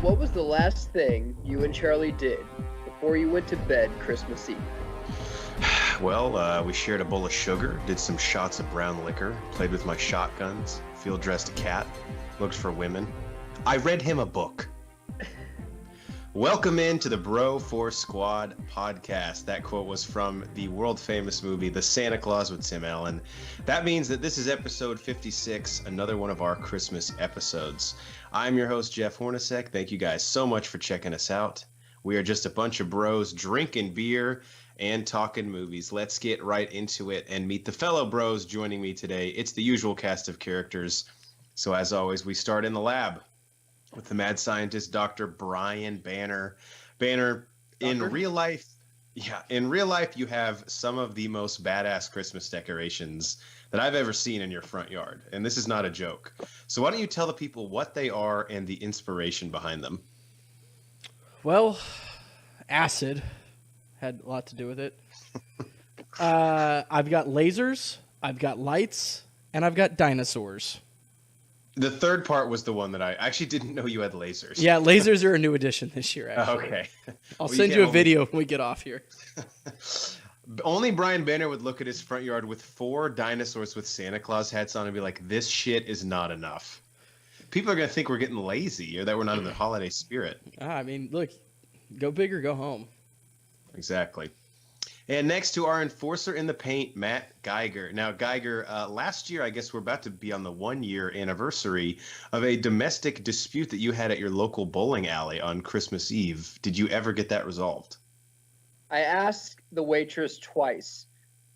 what was the last thing you and Charlie did before you went to bed Christmas Eve? Well, we shared a bowl of sugar, did some shots of brown liquor, played with my shotguns, field-dressed a cat, looked for women. I read him a book. Welcome in to the Bro Force Squad podcast. That quote was from the world-famous movie, The Santa Claus with Tim Allen. That means that this is episode 56, another one of our Christmas episodes. I'm your host, Jeff Hornacek. Thank you guys so much for checking us out. We are just a bunch of bros drinking beer and talking movies. Let's get right into it and meet the fellow bros joining me today. It's the usual cast of characters. So as always, we start in the lab with the mad scientist, Dr. Brian Banner. Banner, in real life, you have some of the most badass Christmas decorations that I've ever seen in your front yard. And this is not a joke. So why don't you tell the people what they are and the inspiration behind them? Well, acid had a lot to do with it. I've got lasers, I've got lights, and I've got dinosaurs. The third part was the one that I actually didn't know you had lasers. Yeah, lasers are a new addition this year, actually. Okay. I'll send you a video when we get off here. Only Brian Banner would look at his front yard with 4 dinosaurs with Santa Claus hats on and be like, this shit is not enough. People are going to think we're getting lazy or that we're not in the holiday spirit. I mean, look, go big or go home. Exactly. And next to our enforcer in the paint, Matt Geiger. Now, Geiger, last year, I guess we're about to be on the 1-year anniversary of a domestic dispute that you had at your local bowling alley on Christmas Eve. Did you ever get that resolved? I asked the waitress twice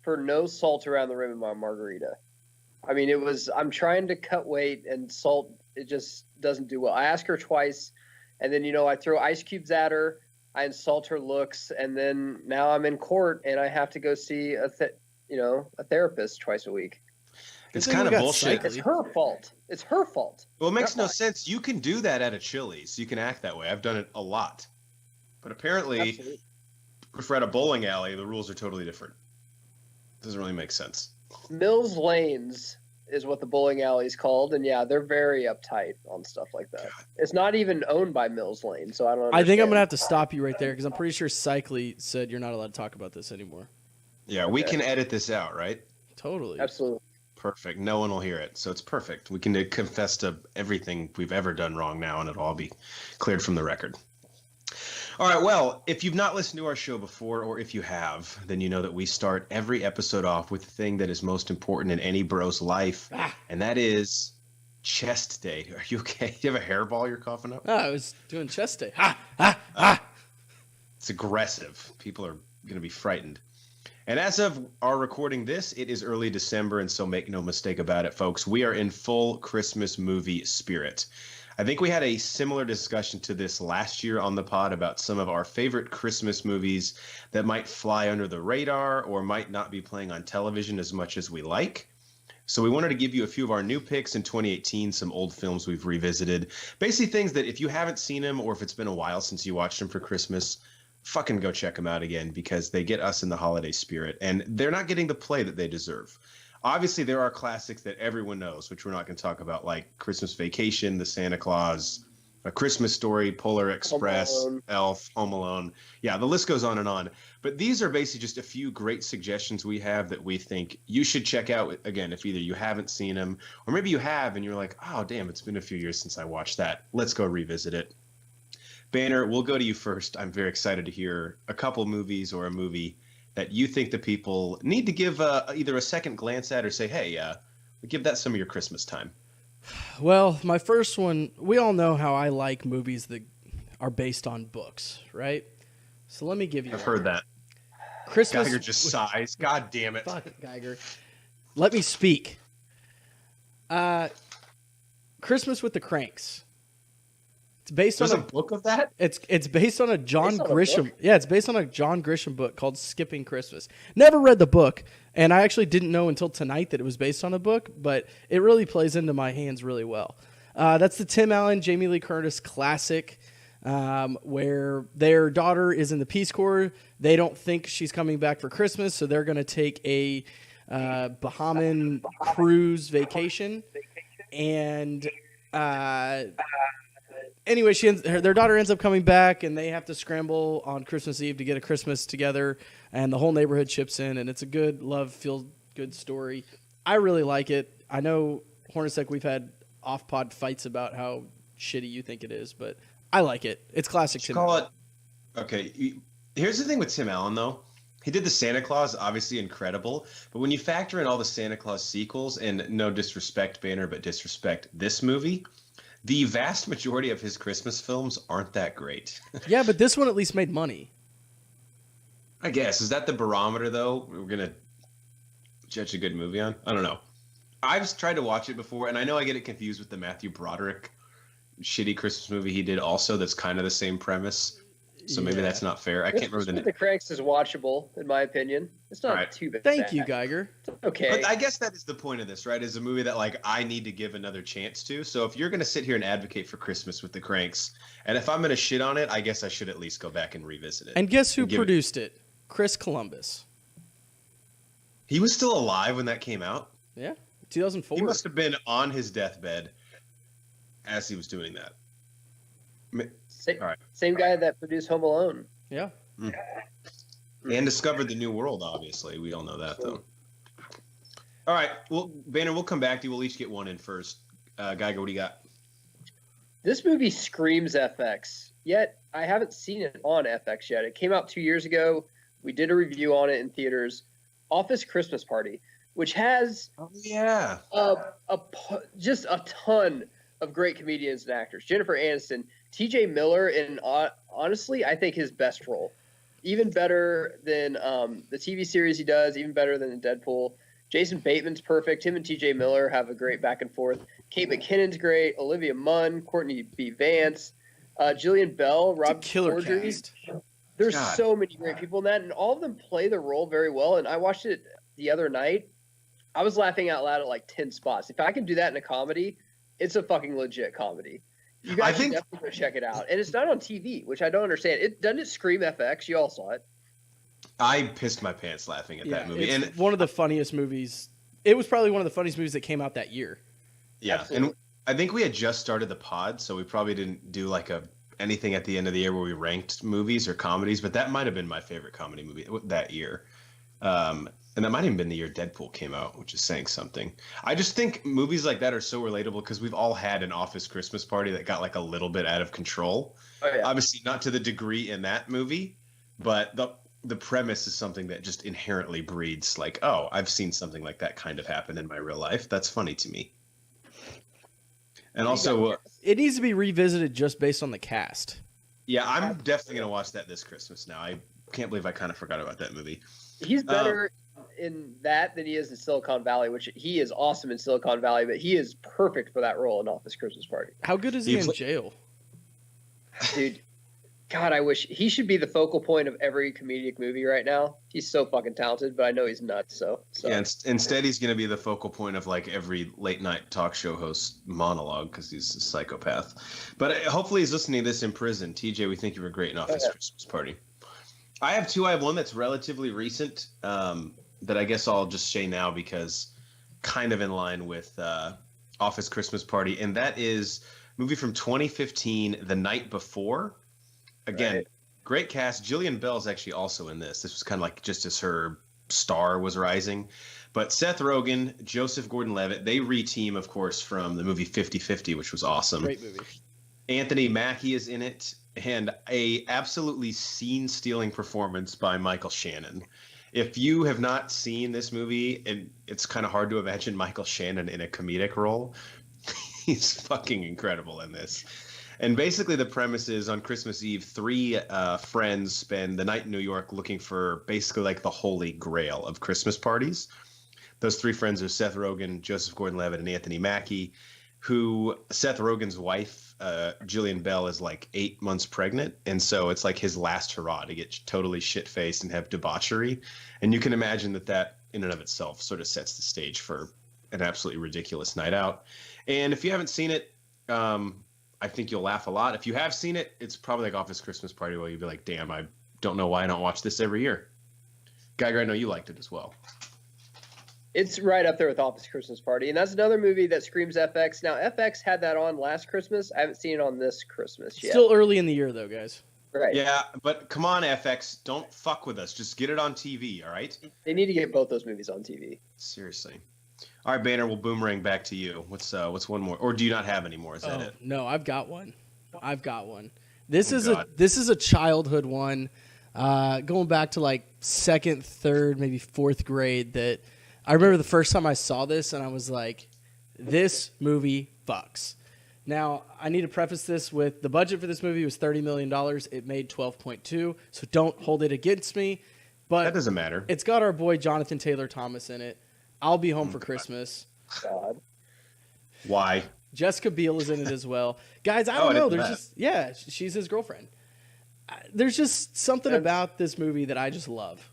for no salt around the rim of my margarita. I mean, I'm trying to cut weight and salt, it just doesn't do well. I asked her twice, and then, I throw ice cubes at her. I insult her looks, and then now I'm in court, and I have to go see a therapist twice a week. It's kind of bullshit. It's her fault. It's her fault. Well, it makes no sense. You can do that at a Chili's. You can act that way. I've done it a lot. But apparently, Absolutely. if we're at a bowling alley, the rules are totally different. Doesn't really make sense. Mills Lanes is what the bowling alley is called, and yeah, they're very uptight on stuff like that. God. It's not even owned by Mills Lane, so I don't understand. I think I'm going to have to stop you right there because I'm pretty sure Cycly said you're not allowed to talk about this anymore. Yeah, we can edit this out, right? Totally. Absolutely. Perfect. No one will hear it, so it's perfect. We can confess to everything we've ever done wrong now, and it'll all be cleared from the record. All right, well, if you've not listened to our show before, or if you have, then you know that we start every episode off with the thing that is most important in any bro's life, and that is chest day. Are you okay? Do you have a hairball you're coughing up? Oh, I was doing chest day. Ha, ha, ha. It's aggressive. People are going to be frightened. And as of our recording this, it is early December, and so make no mistake about it, folks. We are in full Christmas movie spirit. I think we had a similar discussion to this last year on the pod about some of our favorite Christmas movies that might fly under the radar or might not be playing on television as much as we like. So we wanted to give you a few of our new picks in 2018, some old films we've revisited. Basically things that if you haven't seen them or if it's been a while since you watched them for Christmas, fucking go check them out again because they get us in the holiday spirit and they're not getting the play that they deserve. Obviously, there are classics that everyone knows, which we're not going to talk about, like Christmas Vacation, The Santa Claus, A Christmas Story, Polar Express, Elf, Home Alone. Yeah, the list goes on and on. But these are basically just a few great suggestions we have that we think you should check out, again, if either you haven't seen them, or maybe you have and you're like, oh, damn, it's been a few years since I watched that. Let's go revisit it. Banner, we'll go to you first. I'm very excited to hear a couple movies or a movie that you think the people need to give either a second glance at or say, hey, give that some of your Christmas time. Well, my first one, we all know how I like movies that are based on books, right? So let me give you I've heard that. Christmas. Geiger just sighs. God damn it. Fuck it, Geiger. Let me speak. Christmas with the Cranks. It's based There's on a book of that? It's based on a John Based on a Grisham. book? Yeah, it's based on a John Grisham book called Skipping Christmas. Never read the book, and I actually didn't know until tonight that it was based on a book, but it really plays into my hands really well. That's the Tim Allen, Jamie Lee Curtis classic, where their daughter is in the Peace Corps. They don't think she's coming back for Christmas, so they're going to take a Bahamian cruise vacation, and anyway, their daughter ends up coming back, and they have to scramble on Christmas Eve to get a Christmas together, and the whole neighborhood chips in, and it's a good love, feel good story. I really like it. I know, Hornacek, we've had off-pod fights about how shitty you think it is, but I like it. It's classic Tim Allen. Okay, here's the thing with Tim Allen, though. He did the Santa Claus, obviously incredible, but when you factor in all the Santa Claus sequels, and no disrespect, Banner, but disrespect this movie, the vast majority of his Christmas films aren't that great. Yeah, but this one at least made money. I guess. Is that the barometer, though, we're going to judge a good movie on? I don't know. I've tried to watch it before, and I know I get it confused with the Matthew Broderick shitty Christmas movie he did also that's kind of the same premise. So maybe that's not fair. I can't remember the name. The Cranks is watchable, in my opinion. It's not too bad. Thank you, Geiger. It's okay. But I guess that is the point of this, right? Is a movie that like I need to give another chance to. So if you're going to sit here and advocate for Christmas with the Cranks, and if I'm going to shit on it, I guess I should at least go back and revisit it. And guess who produced it? Chris Columbus. He was still alive when that came out? Yeah, 2004. He must have been on his deathbed as he was doing that. Same guy that produced Home Alone. Yeah. And discovered the New World, obviously. We all know that, though. All right. Well, Banner, we'll come back to you. We'll each get one in first. Geiger, what do you got? This movie screams FX, yet I haven't seen it on FX yet. It came out 2 years ago. We did a review on it in theaters. Office Christmas Party, which has just a ton of great comedians and actors. Jennifer Aniston, T.J. Miller, and honestly, I think his best role. Even better than the TV series he does, even better than Deadpool. Jason Bateman's perfect. Him and T.J. Miller have a great back and forth. Kate McKinnon's great. Olivia Munn, Courtney B. Vance, Jillian Bell, Rob Corddry. There's so many great people in that, and all of them play the role very well. And I watched it the other night. I was laughing out loud at like 10 spots. If I can do that in a comedy, it's a fucking legit comedy. You guys should definitely go check it out. And it's not on TV, which I don't understand. Doesn't it scream FX? You all saw it. I pissed my pants laughing at that movie. It's one of the funniest movies. It was probably one of the funniest movies that came out that year. Yeah. Absolutely. And I think we had just started the pod, so we probably didn't do like anything at the end of the year where we ranked movies or comedies, but that might have been my favorite comedy movie that year. And that might have even been the year Deadpool came out, which is saying something. I just think movies like that are so relatable because we've all had an Office Christmas Party that got like a little bit out of control. Oh, yeah. Obviously not to the degree in that movie, but the premise is something that just inherently breeds like, oh, I've seen something like that kind of happen in my real life. That's funny to me. And also, it needs to be revisited just based on the cast. Yeah, I'm definitely going to watch that this Christmas now. I can't believe I kind of forgot about that movie. He's better in that than he is in Silicon Valley, which he is awesome in Silicon Valley, but he is perfect for that role in Office Christmas Party. How good is he in jail? Dude, God, I wish he should be the focal point of every comedic movie right now. He's so fucking talented, but I know he's nuts. So. Yeah, instead he's going to be the focal point of like every late night talk show host monologue because he's a psychopath. But hopefully he's listening to this in prison. TJ, we think you were great in Office Christmas Party. I have two. I have one that's relatively recent that I guess I'll just say now because kind of in line with Office Christmas Party, and that is a movie from 2015, The Night Before. Again, great cast. Jillian Bell's actually also in this. This was kind of like just as her star was rising. But Seth Rogen, Joseph Gordon-Levitt, they re-team, of course, from the movie 50-50, which was awesome. Great movie. Anthony Mackie is in it, and a absolutely scene-stealing performance by Michael Shannon. If you have not seen this movie, and it's kind of hard to imagine Michael Shannon in a comedic role, he's fucking incredible in this. And basically the premise is on Christmas Eve, three friends spend the night in New York looking for basically like the holy grail of Christmas parties. Those three friends are Seth Rogen, Joseph Gordon-Levitt, and Anthony Mackie, who Seth Rogen's wife, Jillian Bell, is like 8 months pregnant. And so it's like his last hurrah to get totally shit-faced and have debauchery. And you can imagine that in and of itself sort of sets the stage for an absolutely ridiculous night out. And if you haven't seen it, I think you'll laugh a lot. If you have seen it, it's probably like Office Christmas Party where you'd be like, damn, I don't know why I don't watch this every year. Geiger, I know you liked it as well. It's right up there with Office Christmas Party, and that's another movie that screams FX. Now, FX had that on last Christmas. I haven't seen it on this Christmas yet. Still early in the year, though, guys. Right. Yeah, but come on, FX, don't fuck with us. Just get it on TV, all right? They need to get both those movies on TV. Seriously. All right, Banner, we'll boomerang back to you. What's one more? Or do you not have any more? Is that it? No, I've got one. This is God. a childhood one, going back to like second, third, maybe fourth grade. That I remember the first time I saw this, and I was like, "This movie fucks." Now, I need to preface this with the budget for this movie was $30 million. It made 12.2, so don't hold it against me. But That doesn't matter. it's got our boy Jonathan Taylor Thomas in it. I'll Be Home for Christmas. God. Why? Jessica Biel is in it as well. Guys, I Oh, I don't know. didn't There's know that. just, she's his girlfriend. There's just something about this movie that I just love.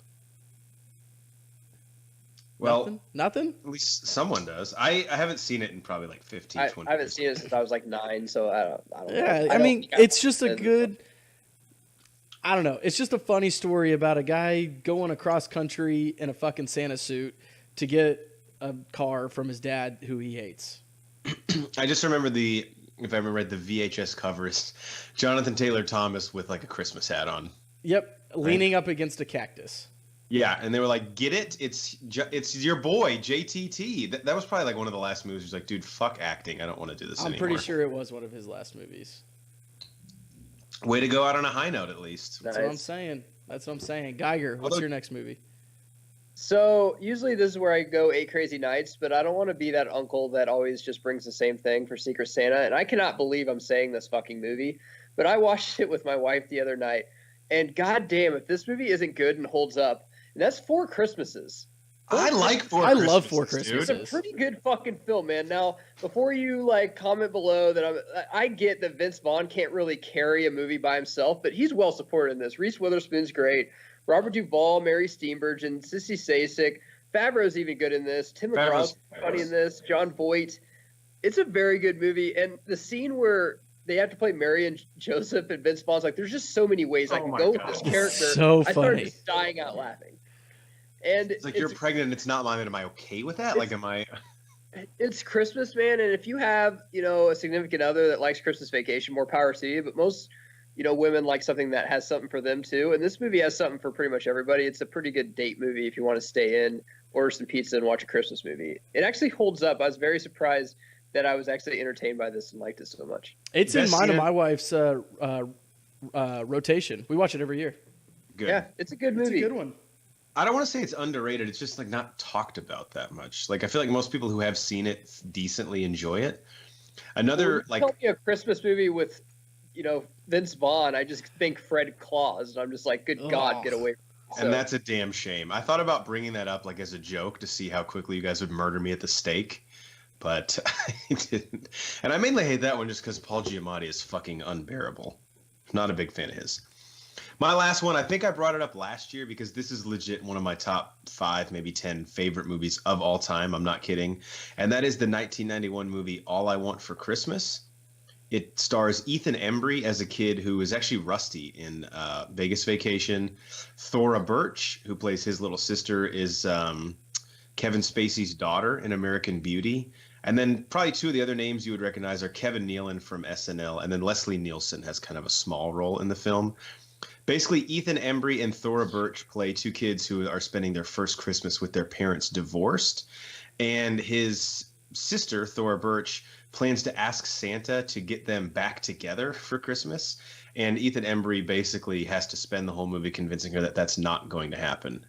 Well, Nothing? at least someone does. I haven't seen it in probably like 15, I 20 haven't years. seen it since I was like 9, so I don't know. Yeah, I don't mean, think I it's just a watched it. good. I don't know. It's just a funny story about a guy going across country in a fucking Santa suit to get a car from his dad who he hates. I just remember if I remember right, the VHS cover is Jonathan Taylor Thomas with like a Christmas hat on. Yep, leaning up against a cactus. Yeah, and they were like, "Get it? It's your boy JTT." That was probably like one of the last movies. He was like, "Dude, fuck acting. I don't want to do this I'm anymore." pretty sure it was one of his last movies. Way to go out on a high note, at least. That's what I'm saying. Geiger, what's Although- your next movie? So usually this is where I go 8 Crazy Nights, but I don't want to be that uncle that always just brings the same thing for Secret Santa. And I cannot believe I'm saying this fucking movie, but I watched it with my wife the other night, and goddamn, if this movie isn't good and holds up, and that's Four Christmases. I like Four I Christmases. love Four dude. Christmases. It's a pretty good fucking film, man. Now, before you like comment below that I get that Vince Vaughn can't really carry a movie by himself, but he's well supported in this. Reese Witherspoon's great. Robert Duvall, Mary Steenburgen, Sissy Spacek, Favreau's even good in this. Tim McGraw's funny in this. John Voight. It's a very good movie, and the scene where they have to play Mary and Joseph and Vince Vaughn's like, there's just so many ways I Oh can my go God. with this character. So I started funny. just dying out laughing. And It's like you're pregnant and it's not mine. Am I okay with that? Like, am I? it's Christmas, man, and if you have, a significant other that likes Christmas Vacation, more power to you. But most, women like something that has something for them too. And this movie has something for pretty much everybody. It's a pretty good date movie if you want to stay in, order some pizza, and watch a Christmas movie. It actually holds up. I was very surprised that I was actually entertained by this and liked it so much. It's in Best mine and scene- my wife's rotation. We watch it every year. Good. Yeah, it's a good It's movie. a good one. I don't want to say it's underrated. It's just like not talked about that much. Like I feel like most people who have seen it decently enjoy it. Another like Tell me a Christmas movie with, Vince Vaughn. I just think Fred Claus, and I'm just like, good God, Ugh. get away. and that's a damn shame. I thought about bringing that up like as a joke to see how quickly you guys would murder me at the stake, but I didn't. And I mainly hate that one just because Paul Giamatti is fucking unbearable. Not a big fan of his. My last one, I think I brought it up last year because this is legit one of my top 5, maybe 10 favorite movies of all time. I'm not kidding. And that is the 1991 movie All I Want for Christmas. It stars Ethan Embry as a kid who is actually Rusty in Vegas Vacation. Thora Birch, who plays his little sister, is Kevin Spacey's daughter in American Beauty. And then probably 2 of the other names you would recognize are Kevin Nealon from SNL, and then Leslie Nielsen has kind of a small role in the film. Basically, Ethan Embry and Thora Birch play 2 kids who are spending their first Christmas with their parents divorced. And his sister, Thora Birch, plans to ask Santa to get them back together for Christmas. And Ethan Embry basically has to spend the whole movie convincing her that that's not going to happen.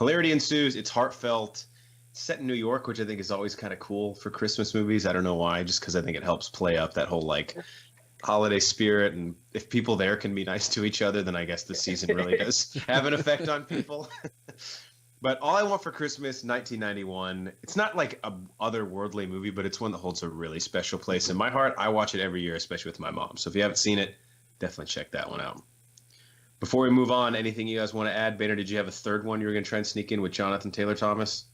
Hilarity ensues. It's heartfelt. It's set in New York, which I think is always kind of cool for Christmas movies. I don't know why, just because I think it helps play up that whole like holiday spirit. And if people there can be nice to each other, then I guess the season really does have an effect on people. But All I Want for Christmas, 1991. It's not like a otherworldly movie, but it's one that holds a really special place in my heart. I watch it every year, especially with my mom. So if you haven't seen it, definitely check that one out. Before we move on, anything you guys want to add? Boehner, did you have a third one you were going to try and sneak in with Jonathan Taylor Thomas?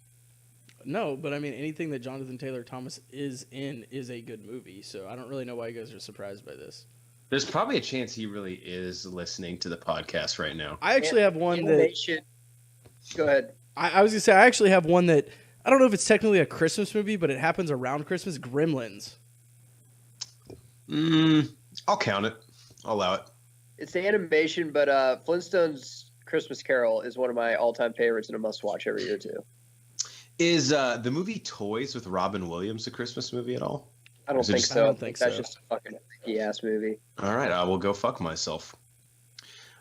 No, but I mean, anything that Jonathan Taylor Thomas is in is a good movie. So I don't really know why you guys are surprised by this. There's probably a chance he really is listening to the podcast right now. I actually have one that Animation. Go ahead. I was gonna say I actually have one that I don't know if it's technically a Christmas movie, but it happens around Christmas. Gremlins. I'll count it. I'll allow it. It's the animation, but Flintstones Christmas Carol is one of my all-time favorites and a must-watch every year too. Is the movie Toys with Robin Williams a Christmas movie at all? I don't think so. I don't think That's so. just a fucking freaky ass movie. All right, I will go fuck myself.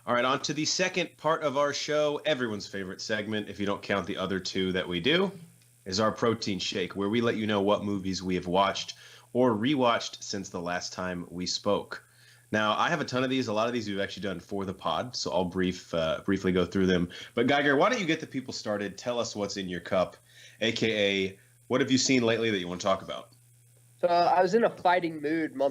All right, on to the second part of our show, everyone's favorite segment, if you don't count the other two that we do, is our protein shake, where we let you know what movies we have watched or rewatched since the last time we spoke. Now, I have a ton of these. A lot of these we've actually done for the pod, so I'll briefly go through them. But Geiger, why don't you get the people started? Tell us what's in your cup, a.k.a. what have you seen lately that you want to talk about? So I was in a fighting mood in the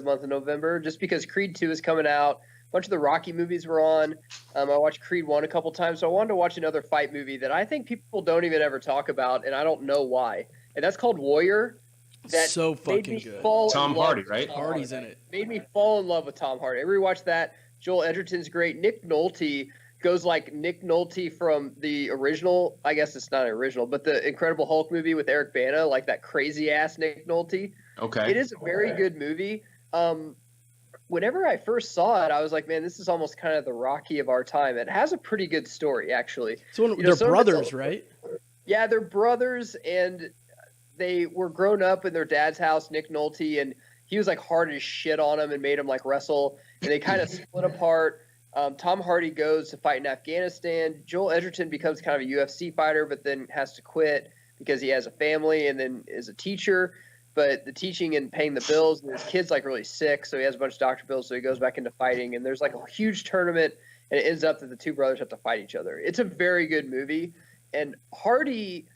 month of November, just because Creed 2 is coming out. A bunch of the Rocky movies were on. I watched Creed 1 a couple times, so I wanted to watch another fight movie that I think people don't even ever talk about, and I don't know why. And that's called Warrior. That So made fucking me good. fall in Tom love Hardy, with right? Tom Hardy's in it. Made me fall in love with Tom Hardy. I rewatched that. Joel Edgerton's great. Nick Nolte goes like Nick Nolte from the original. I guess it's not original, but the Incredible Hulk movie with Eric Bana, like that crazy ass Nick Nolte. Okay. It is a very good movie. Whenever I first saw it, I was like, man, this is almost kind of the Rocky of our time. It has a pretty good story, actually. So You know, they're some of it's brothers, a- right? Yeah, they're brothers, and they were grown up in their dad's house, Nick Nolte, and he was like hard as shit on him and made him like wrestle, and they kind of split apart. Tom Hardy goes to fight in Afghanistan. Joel Edgerton becomes kind of a UFC fighter, but then has to quit because he has a family and then is a teacher. But the teaching and paying the bills, and his kid's like really sick, so he has a bunch of doctor bills, so he goes back into fighting. And there's like a huge tournament, and it ends up that the two brothers have to fight each other. It's a very good movie, and Hardy,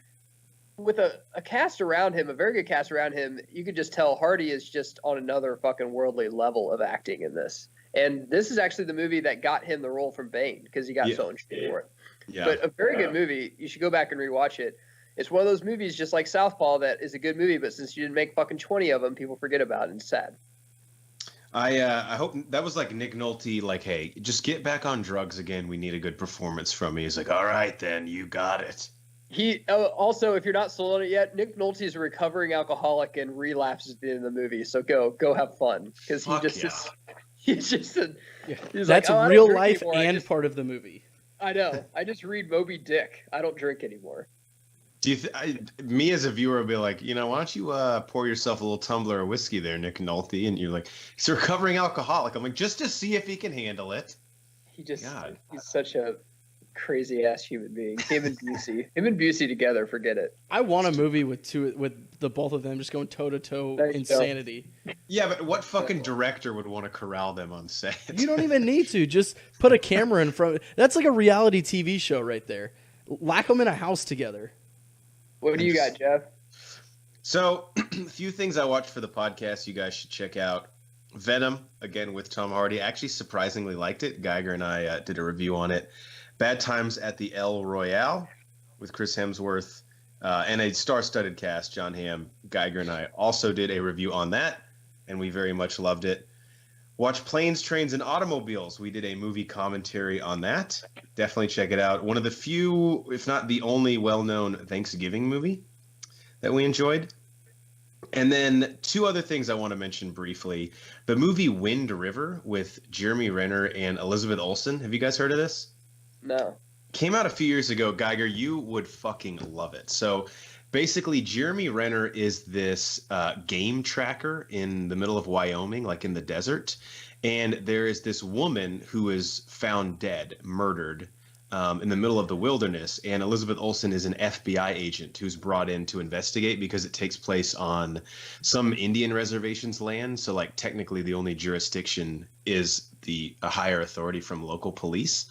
with a cast around him, a very good cast around him, you could just tell Hardy is just on another fucking worldly level of acting in this. And this is actually the movie that got him the role from Bane because he got so much shit for it. Yeah. But a very good movie. You should go back and rewatch it. It's one of those movies just like Southpaw that is a good movie, but since you didn't make fucking 20 of them, people forget about it and it's sad. I hope that was like Nick Nolte, like, hey, just get back on drugs again. We need a good performance from me. He's like, all right, then you got it. He also, if you're not sold on it yet, Nick Nolte is a recovering alcoholic and relapses at the end of the movie. So go have fun because he's just he's That's like, "Oh, I don't real drink life anymore. and part of the movie. I know. I just read Moby Dick. I don't drink anymore. Do you me as a viewer would be like, you know, why don't you pour yourself a little tumbler of whiskey there, Nick Nolte? And you're like, he's a recovering alcoholic. I'm like, just to see if he can handle it. He's such a crazy ass human being. Him and Busey together, forget it. I want a movie with the both of them just going toe to toe There you go. insanity. Yeah, but what fucking director would want to corral them on set? You don't even need to. Just put a camera in front. That's like a reality TV show right there. Lock them in a house together. What do you got, Jeff? So, a few things I watched for the podcast you guys should check out. Venom, again with Tom Hardy. I actually surprisingly liked it. Geiger and I did a review on it. Bad Times at the El Royale with Chris Hemsworth and a star-studded cast. John Hamm, Geiger, and I also did a review on that, and we very much loved it. Watch Planes, Trains, and Automobiles. We did a movie commentary on that. Definitely check it out. One of the few, if not the only well-known Thanksgiving movie that we enjoyed. And then two other things I want to mention briefly. The movie Wind River with Jeremy Renner and Elizabeth Olsen. Have you guys heard of this? No. Came out a few years ago. Geiger, you would fucking love it. So basically, Jeremy Renner is this game tracker in the middle of Wyoming, like in the desert. And there is this woman who is found dead, murdered in the middle of the wilderness. And Elizabeth Olsen is an FBI agent who's brought in to investigate because it takes place on some Indian reservations land. So like technically the only jurisdiction is a higher authority from local police.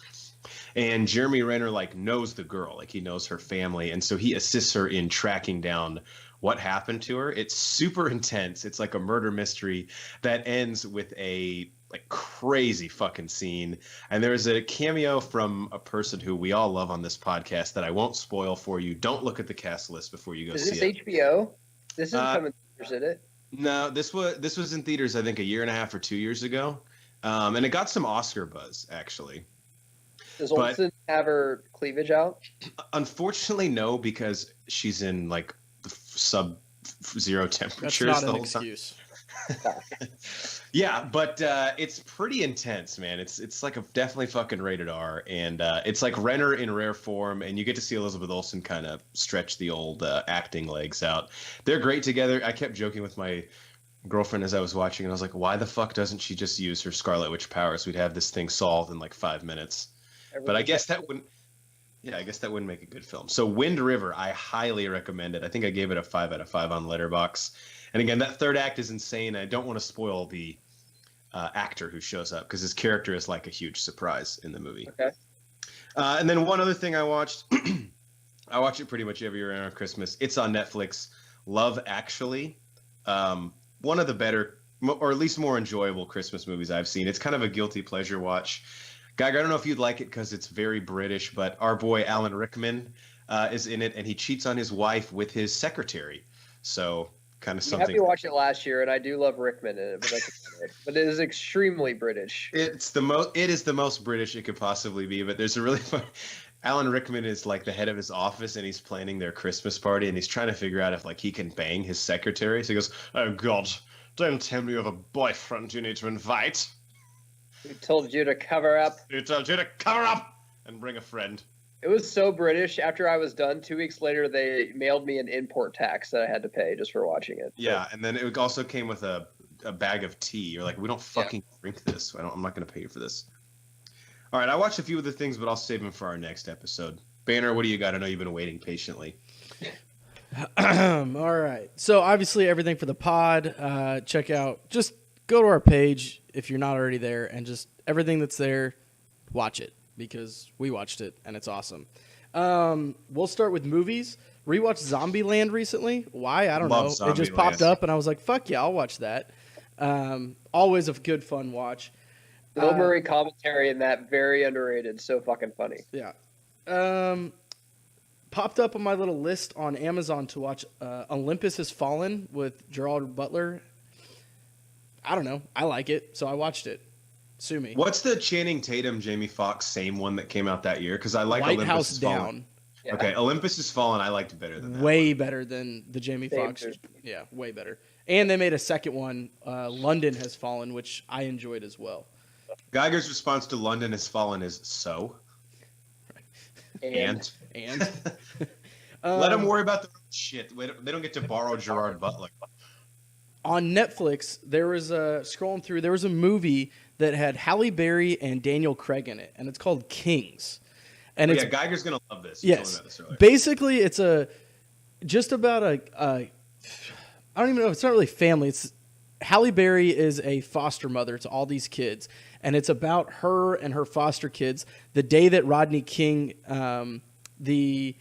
And Jeremy Renner like knows the girl, like he knows her family, and so he assists her in tracking down what happened to her. It's super intense. It's like a murder mystery that ends with a like crazy fucking scene. And there's a cameo from a person who we all love on this podcast that I won't spoil for you. Don't look at the cast list before you go see it. Is this HBO? This isn't coming to theaters, is it? No, this was in theaters I think a year and a half or 2 years ago, and it got some Oscar buzz actually. Does But Olsen have her cleavage out? unfortunately, no, because she's in like the sub-zero That's temperatures not the an whole time. excuse. Yeah, but it's pretty intense, man. It's like a definitely fucking rated R, and it's like Renner in rare form, and you get to see Elizabeth Olsen kind of stretch the old acting legs out. They're great together. I kept joking with my girlfriend as I was watching, and I was like, "Why the fuck doesn't she just use her Scarlet Witch powers? We'd have this thing solved in like 5 minutes." But I guess that wouldn't. Yeah, I guess that wouldn't make a good film. So Wind River, I highly recommend it. I think I gave it a 5 out of 5 on Letterboxd. And again, that third act is insane. I don't want to spoil the actor who shows up because his character is like a huge surprise in the movie. Okay. And then one other thing I watched, I watch it pretty much every year around Christmas. It's on Netflix. Love Actually, one of the better, or at least more enjoyable Christmas movies I've seen. It's kind of a guilty pleasure watch. Geiger, I don't know if you'd like it because it's very British, but our boy Alan Rickman is in it, and he cheats on his wife with his secretary. So kind of You something. had me watch it last year, and I do love Rickman in it, but it is extremely British. It is the most British it could possibly be. But there's a really fun. Alan Rickman is like the head of his office, and he's planning their Christmas party, and he's trying to figure out if like he can bang his secretary. So he goes, "Oh God, don't tell me you have a boyfriend you need to invite. Who told you to cover up?" Who told you to cover up and bring a friend?" It was so British. After I was done, 2 weeks later, they mailed me an import tax that I had to pay just for watching it. Yeah, and then it also came with a bag of tea. You're like, we don't fucking drink this. I'm not going to pay you for this. All right, I watched a few of the things, but I'll save them for our next episode. Banner, what do you got? I know you've been waiting patiently. All right. So obviously everything for the pod, check out, just go to our page if you're not already there, and just everything that's there, watch it because we watched it and it's awesome. We'll start with movies. Rewatched Zombieland recently. Why? I don't know. It just popped up and I was like, fuck yeah, I'll watch that. Always a good fun watch. Bill Murray commentary in that, very underrated. So fucking funny. Yeah. Popped up on my little list on Amazon to watch Olympus Has Fallen with Gerard Butler. I don't know. I like it, so I watched it. Sue me. What's the Channing Tatum, Jamie Foxx, same one that came out that year? Because I like White Olympus House Has Down. Fallen. Yeah. Okay, Olympus Has Fallen I liked better than that. Way better than the Jamie Same Foxx. here. Yeah, way better. And they made a second one, London Has Fallen, which I enjoyed as well. Geiger's response to London Has Fallen is so. And let them worry about the shit. They don't get to borrow Gerard Butler. On Netflix, there was scrolling through, there was a movie that had Halle Berry and Daniel Craig in it, and it's called Kings. And it's Geiger's gonna love this. You told me yes, about this earlier. basically it's just about a I don't even know. It's not really family. It's Halle Berry is a foster mother to all these kids, and it's about her and her foster kids. The day that Rodney King, the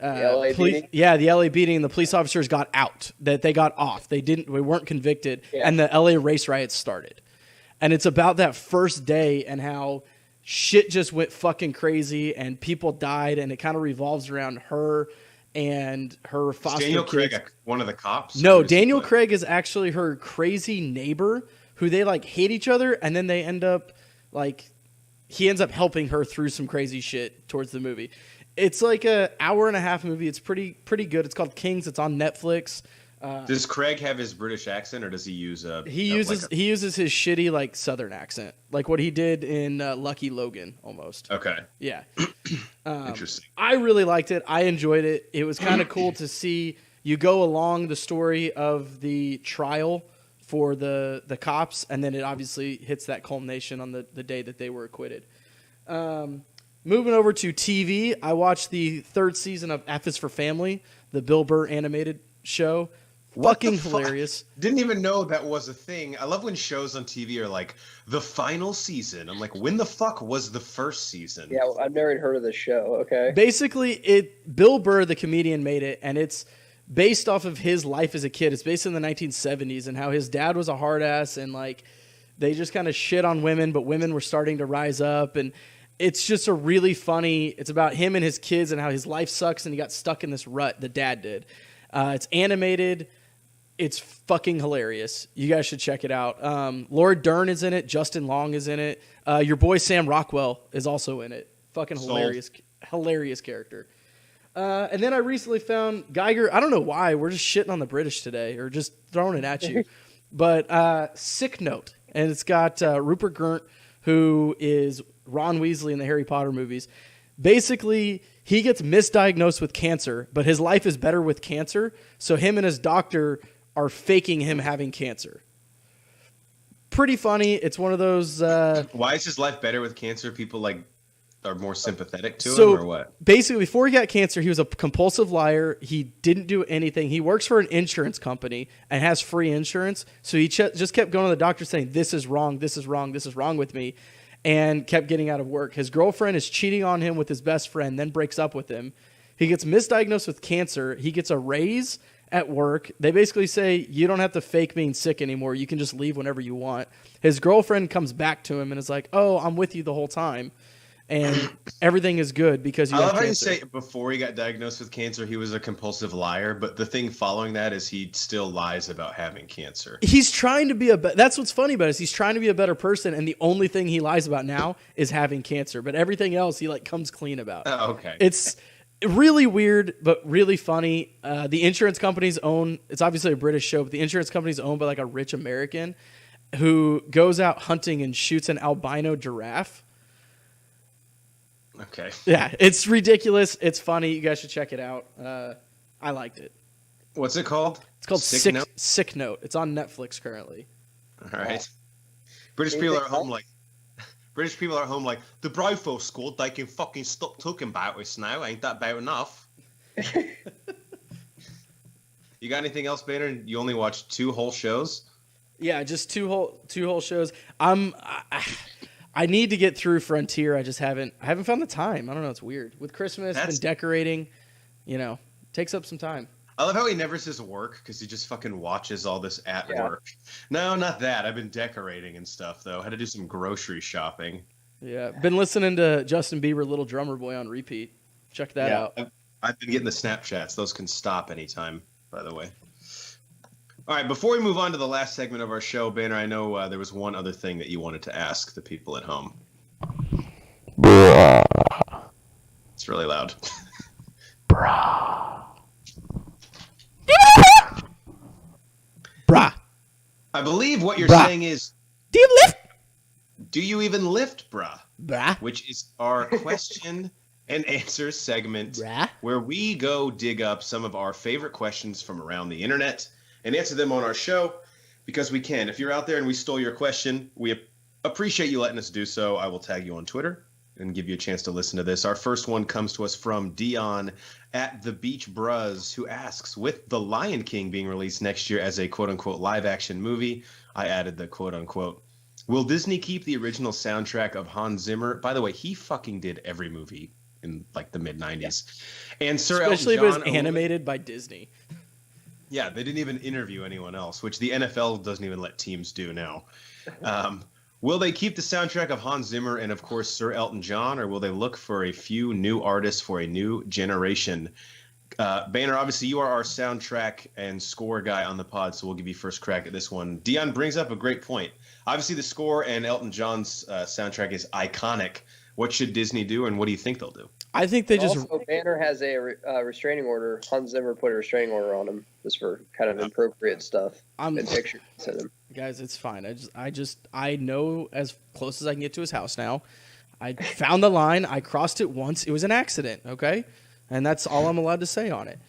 LA beating? the LA beating, and the police officers got out. That they got off. They weren't convicted, Yeah. and the LA race riots started. And it's about that first day and how shit just went fucking crazy and people died, and it kind of revolves around her and her foster Daniel kids. Craig, one of the cops? No, Or is he Daniel like- Craig is actually her crazy neighbor who they like hate each other, and then they end up like he ends up helping her through some crazy shit towards the movie. It's like a hour and a half movie. It's pretty good. It's called Kings. It's on Netflix. Does Craig have his British accent, or does he use He uses his shitty like Southern accent, like what he did in Lucky Logan, almost. Okay, Yeah. interesting. I really liked it. I enjoyed it. It was kind of cool to see you go along the story of the trial for the cops, and then it obviously hits that culmination on the day that they were acquitted. Moving over to TV, I watched the third season of F is for Family, the Bill Burr animated show. What the Fucking fuck? hilarious. Didn't even know that was a thing. I love when shows on TV are like the final season. I'm like, when the fuck was the first season? Yeah, well, I've never heard of this show. Okay. Basically, Bill Burr, the comedian, made it, and it's based off of his life as a kid. It's based in the 1970s and how his dad was a hard ass, and like they just kind of shit on women, but women were starting to rise up, and it's just a really funny. It's about him and his kids and how his life sucks, and he got stuck in this rut. The dad did. It's animated. It's fucking hilarious. You guys should check it out. Laura Dern is in it. Justin Long is in it. Your boy Sam Rockwell is also in it. Fucking Sold. hilarious character. And then I recently found Geiger. I don't know why. We're just shitting on the British today, or just throwing it at you. But Sick Note. And it's got Rupert Grint, who is Ron Weasley in the Harry Potter movies. Basically, he gets misdiagnosed with cancer, but his life is better with cancer. So him and his doctor are faking him having cancer. Pretty funny. It's one of those... Why is his life better with cancer? People like are more sympathetic to So him, or what? basically, before he got cancer, he was a compulsive liar. He didn't do anything. He works for an insurance company and has free insurance. So he just kept going to the doctor saying, this is wrong, this is wrong, this is wrong with me, and kept getting out of work. His girlfriend is cheating on him with his best friend, then breaks up with him. He gets misdiagnosed with cancer. He gets a raise at work. They basically say, you don't have to fake being sick anymore. You can just leave whenever you want. His girlfriend comes back to him and is like, oh, I'm with you the whole time. And everything is good because you I have love how you cancer. say before he got diagnosed with cancer, he was a compulsive liar, but the thing following that is he still lies about having cancer. He's trying to be that's what's funny about it, is he's trying to be a better person, and the only thing he lies about now is having cancer. But everything else he like comes clean about. Oh, okay. It's really weird, but really funny. The insurance company's owned. It's obviously a British show, but the insurance company's owned by like a rich American who goes out hunting and shoots an albino giraffe. Okay. Yeah, it's ridiculous. It's funny. You guys should check it out. I liked it. What's it called? It's called Sick Note? Sick Note. It's on Netflix currently. All right. British people are at home like the Brofo squad. They can fucking stop talking about us now. Ain't that about enough? You got anything else, Banner? You only watched 2 whole shows? Yeah, just two whole shows. I need to get through Frontier. I haven't found the time. I don't know. It's weird. With Christmas, been decorating. Takes up some time. I love how he never says work because he just fucking watches all this at work. No, not that. I've been decorating and stuff though. Had to do some grocery shopping. Yeah, been listening to Justin Bieber, Little Drummer Boy on repeat. Check that out. I've been getting the Snapchats. Those can stop anytime, by the way. All right, before we move on to the last segment of our show, Banner, I know there was one other thing that you wanted to ask the people at home. It's really loud. Brah. I believe what you're saying is, Do you lift? do you even lift, brah? Brah. Which is our question and answer segment Brah. where we go dig up some of our favorite questions from around the internet and answer them on our show because we can. If you're out there and we stole your question, we appreciate you letting us do so. I will tag you on Twitter and give you a chance to listen to this. Our first one comes to us from Dion at the Beach Bruz, who asks, with The Lion King being released next year as a quote-unquote live-action movie, I added the quote-unquote, will Disney keep the original soundtrack of Hans Zimmer? By the way, he fucking did every movie in like the mid-90s. And Sir Especially if Elton it was John animated by Disney. Yeah, they didn't even interview anyone else, which the NFL doesn't even let teams do now. Will they keep the soundtrack of Hans Zimmer and, of course, Sir Elton John, or will they look for a few new artists for a new generation? Banner, obviously, you are our soundtrack and score guy on the pod, so we'll give you first crack at this one. Dion brings up a great point. Obviously, the score and Elton John's soundtrack is iconic. What should Disney do, and what do you think they'll do? I think they just... Also, Banner has a restraining order. Hans Zimmer put a restraining order on him just for kind of inappropriate stuff and pictures sent him. Guys, it's fine. I know as close as I can get to his house now. I found the line. I crossed it once. It was an accident, okay? And that's all I'm allowed to say on it.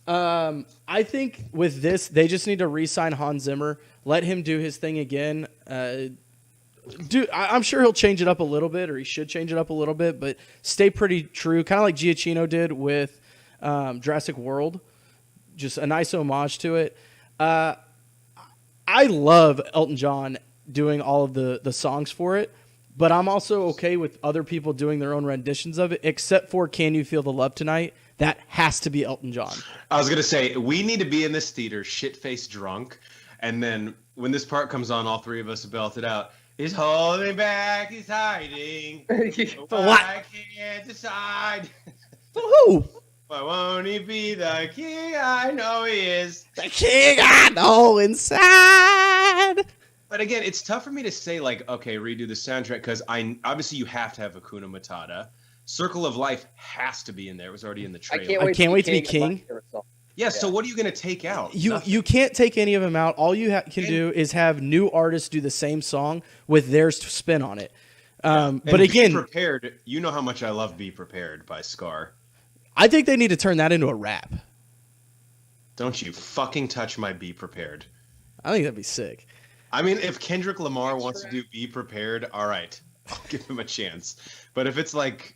I think with this, they just need to re-sign Hans Zimmer, let him do his thing again. I'm sure he'll change it up a little bit, or he should change it up a little bit, but stay pretty true, kind of like Giacchino did with Jurassic World. Just a nice homage to it. I love Elton John doing all of the songs for it, but I'm also okay with other people doing their own renditions of it, except for Can You Feel the Love Tonight? That has to be Elton John. I was going to say, we need to be in this theater shit-faced drunk, and then when this part comes on, all three of us belt it out. He's holding back, he's hiding. For what? I can't decide. For who? Why won't he be the king? I know he is. The king I know inside. But again, it's tough for me to say like, okay, redo the soundtrack because I obviously you have to have Hakuna Matata. Circle of Life has to be in there. It was already in the trailer. I can't wait to be King. Yeah, so what are you going to take out? You can't take any of them out. All you can do is have new artists do the same song with their spin on it. But again, Be Prepared. You know how much I love Be Prepared by Scar. I think they need to turn that into a rap. Don't you fucking touch my Be Prepared. I think that'd be sick. I mean, if Kendrick Lamar wants to do Be Prepared, all right, I'll give him a chance. But if it's like,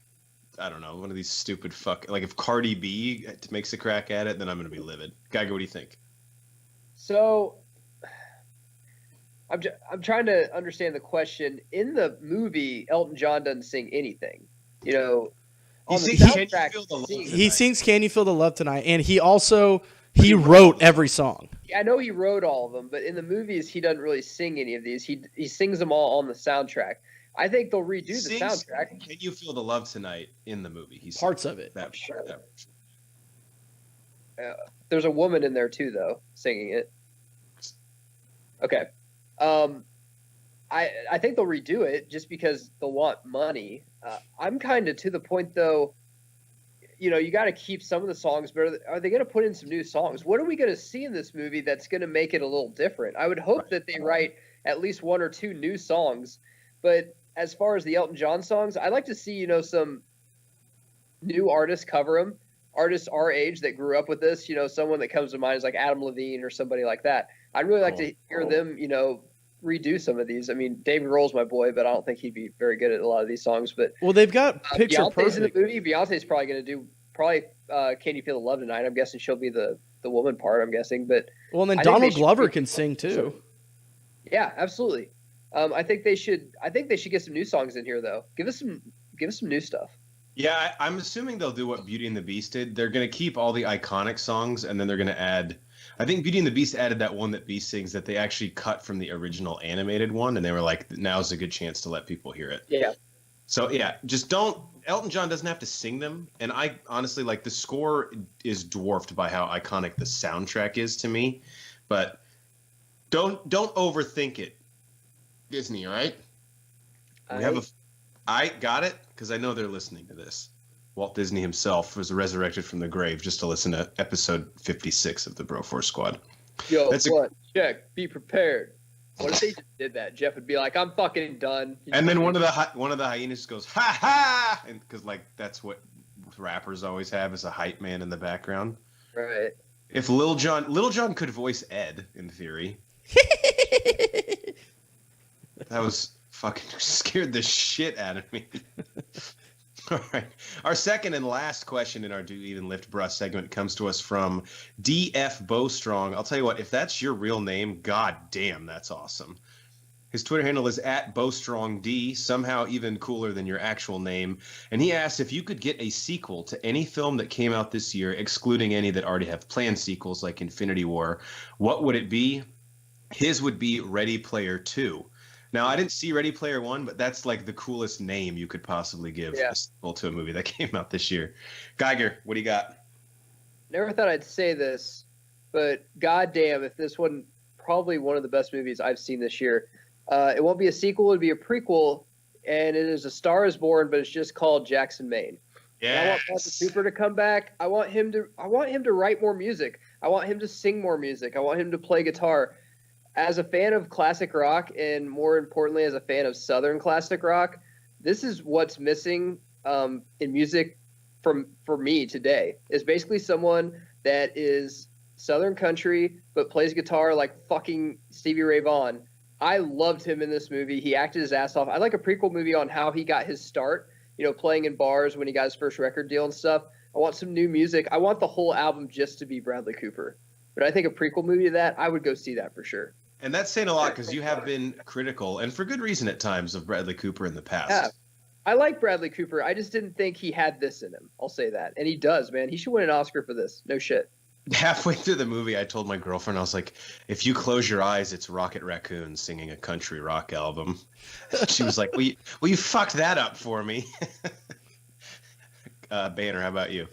I don't know, one of these stupid like if Cardi B makes a crack at it, then I'm going to be livid. Geiger, what do you think? So, I'm trying to understand the question. In the movie, Elton John doesn't sing anything. You know, on the soundtrack, he sings "Can You Feel the Love Tonight," and he wrote every song. I know he wrote all of them, but in the movies, he doesn't really sing any of these. He sings them all on the soundtrack. I think they'll redo the soundtrack. Can You Feel the Love Tonight in the movie? He's parts of it. Sure. There's a woman in there too, though, singing it. Okay. I think they'll redo it just because they'll want money. I'm kind of to the point, though, you know, you got to keep some of the songs, but are they going to put in some new songs? What are we going to see in this movie that's going to make it a little different? I would hope that they write at least one or two new songs, but as far as the Elton John songs, I'd like to see, you know, some new artists cover them, artists our age that grew up with this, you know, someone that comes to mind is like Adam Levine or somebody like that. I'd really like to hear them, you know, redo some of these. I mean, David Grohl's my boy, but I don't think he'd be very good at a lot of these songs. But well, they've got Picture Beyonce's Perfect. In the movie. Beyonce's probably going to do Can You Feel the Love Tonight? I'm guessing she'll be the woman part. I'm guessing, but well, and then Donald Glover can sing too. Yeah, absolutely. I think they should get some new songs in here though. Give us some new stuff. Yeah, I'm assuming they'll do what Beauty and the Beast did. They're going to keep all the iconic songs, and then they're going to add. I think Beauty and the Beast added that one that Beast sings that they actually cut from the original animated one, and they were like, "Now's a good chance to let people hear it." Yeah. So yeah, just don't. Elton John doesn't have to sing them, and I honestly like the score is dwarfed by how iconic the soundtrack is to me, but don't overthink it. Disney, all right? I got it because I know they're listening to this. Walt Disney himself was resurrected from the grave just to listen to episode 56 of the Broforce Squad. Yo, check. Be prepared. What if they just did that? Jeff would be like, "I'm fucking done." And then one of the hyenas goes, "Ha ha!" And because like that's what rappers always have is a hype man in the background. Right. If Lil Jon could voice Ed in theory. That was fucking scared the shit out of me. All right. Our second and last question in our Do Even Lift Bruh segment comes to us from DF Bowstrong. I'll tell you what, if that's your real name, god damn, that's awesome. His Twitter handle is @BowstrongD, somehow even cooler than your actual name. And he asks if you could get a sequel to any film that came out this year, excluding any that already have planned sequels like Infinity War, what would it be? His would be Ready Player 2. Now, I didn't see Ready Player One, but that's like the coolest name you could possibly give a sequel to a movie that came out this year. Geiger, what do you got? Never thought I'd say this, but goddamn, if this wasn't probably one of the best movies I've seen this year. It won't be a sequel; it'd be a prequel, and it is A Star Is Born, but it's just called Jackson Maine. Yeah. I want Bradley Cooper to come back. I want him to write more music. I want him to sing more music. I want him to play guitar. As a fan of classic rock, and more importantly, as a fan of Southern classic rock, this is what's missing in music for me today. Is basically someone that is Southern country but plays guitar like fucking Stevie Ray Vaughan. I loved him in this movie. He acted his ass off. I'd like a prequel movie on how he got his start, you know, playing in bars when he got his first record deal and stuff. I want some new music. I want the whole album just to be Bradley Cooper. But I think a prequel movie to that, I would go see that for sure. And that's saying a lot because you have been critical, and for good reason at times, of Bradley Cooper in the past. Yeah, I like Bradley Cooper. I just didn't think he had this in him. I'll say that. And he does, man. He should win an Oscar for this. No shit. Halfway through the movie, I told my girlfriend, I was like, if you close your eyes, it's Rocket Raccoon singing a country rock album. She was like, well, you fucked that up for me. Banner, how about you?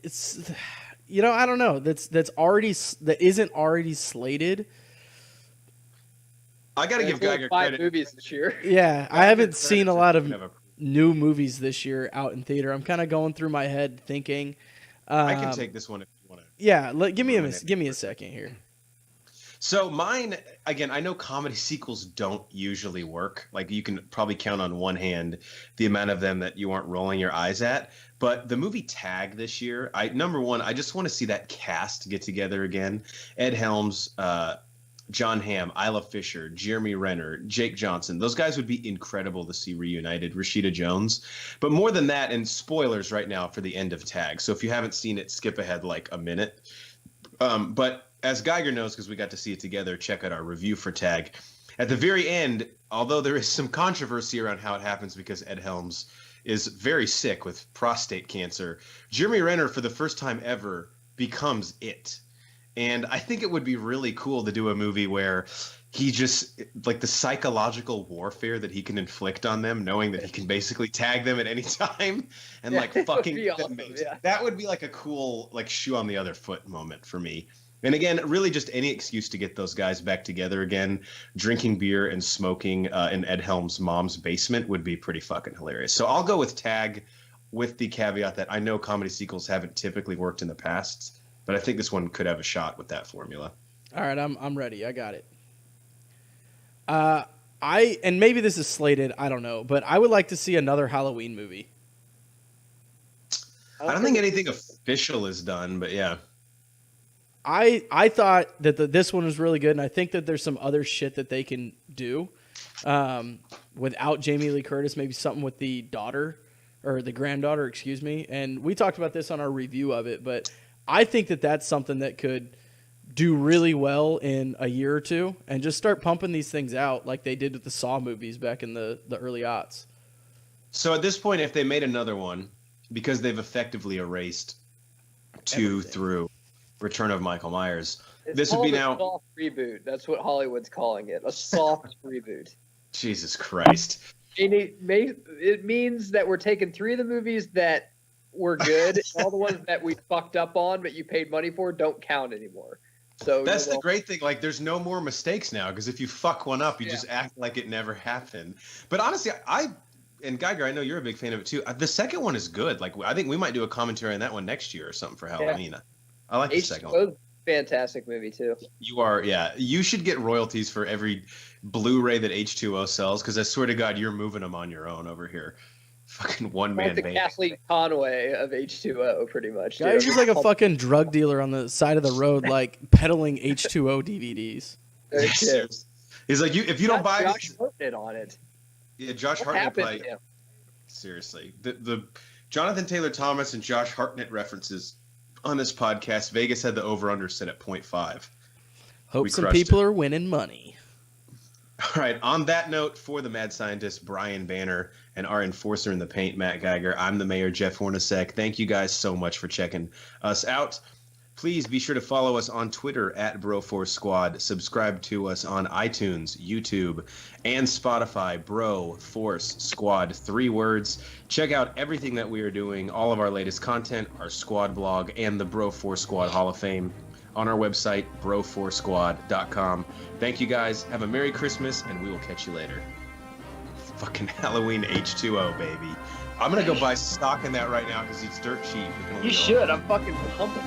It's... You know, I don't know. That isn't already slated. I got to give There's only Geiger 5 credit. movies this year. Yeah, I Geiger haven't credit seen a for lot of thinking a- new movies this year out in theater. I'm kind of going through my head thinking. I can take this one if you want to. Yeah, give me ruin it. give me a second here. So mine, again, I know comedy sequels don't usually work. Like you can probably count on one hand the amount of them that you aren't rolling your eyes at. But the movie Tag this year, number one, I just want to see that cast get together again. Ed Helms, John Hamm, Isla Fisher, Jeremy Renner, Jake Johnson. Those guys would be incredible to see reunited. Rashida Jones. But more than that, and spoilers right now for the end of Tag. So if you haven't seen it, skip ahead like a minute. But as Geiger knows, because we got to see it together, check out our review for Tag. At the very end, although there is some controversy around how it happens because Ed Helms is very sick with prostate cancer, Jeremy Renner, for the first time ever, becomes it. And I think it would be really cool to do a movie where he just, like the psychological warfare that he can inflict on them, knowing that he can basically tag them at any time and Yeah, like it would fucking be awesome, yeah. that would be like a cool like shoe on the other foot moment for me. And again, really just any excuse to get those guys back together again, drinking beer and smoking in Ed Helms' mom's basement would be pretty fucking hilarious. So I'll go with Tag, with the caveat that I know comedy sequels haven't typically worked in the past, but I think this one could have a shot with that formula. All right, I'm ready. I got it. And maybe this is slated, I don't know, but I would like to see another Halloween movie. I don't think anything official is done, but yeah. I thought that this one was really good, and I think that there's some other shit that they can do without Jamie Lee Curtis, maybe something with the daughter or the granddaughter, excuse me. And we talked about this on our review of it, but I think that that's something that could do really well in a year or two and just start pumping these things out like they did with the Saw movies back in the early aughts. So at this point, if they made another one, because they've effectively erased 2 through Return of Michael Myers, this would be now a soft reboot. That's what Hollywood's calling it, a soft reboot. Jesus Christ. And it means that we're taking 3 of the movies that were good, and all the ones that we fucked up on but you paid money for don't count anymore. So that's the great thing. Like, there's no more mistakes now, because if you fuck one up, you Yeah. just act like it never happened. But honestly, and Geiger, I know you're a big fan of it too. The second one is good. Like, I think we might do a commentary on that one next year or something for Halloween. I like the second one. Fantastic movie too. You are, yeah. You should get royalties for every Blu-ray that H2O sells, because I swear to God, you're moving them on your own over here. Fucking one-man Like the band. Kathleen Conway of H2O, pretty much. Guy's just like a fucking drug dealer on the side of the road, like peddling H2O DVDs. Yes. He's like, if you don't buy Josh this, Hartnett on it. yeah, Josh What Hartnett happened play. to him? Seriously, the Jonathan Taylor Thomas and Josh Hartnett references on this podcast. Vegas had the over/under set at 0.5. Hope We some crushed people it. are winning money. All right. On that note, for the mad scientist Brian Banner and our enforcer in the paint, Matt Geiger, I'm the mayor, Jeff Hornacek. Thank you guys so much for checking us out. Please be sure to follow us on Twitter at Broforce Squad. Subscribe to us on iTunes, YouTube, and Spotify. Broforce Squad, 3 words. Check out everything that we are doing, all of our latest content, our squad blog, and the Broforce Squad Hall of Fame on our website, broforcesquad.com. Thank you guys. Have a Merry Christmas, and we will catch you later. Fucking Halloween H2O, baby. I'm going to go buy stock in that right now because it's dirt cheap. You should. I'm fucking pumping.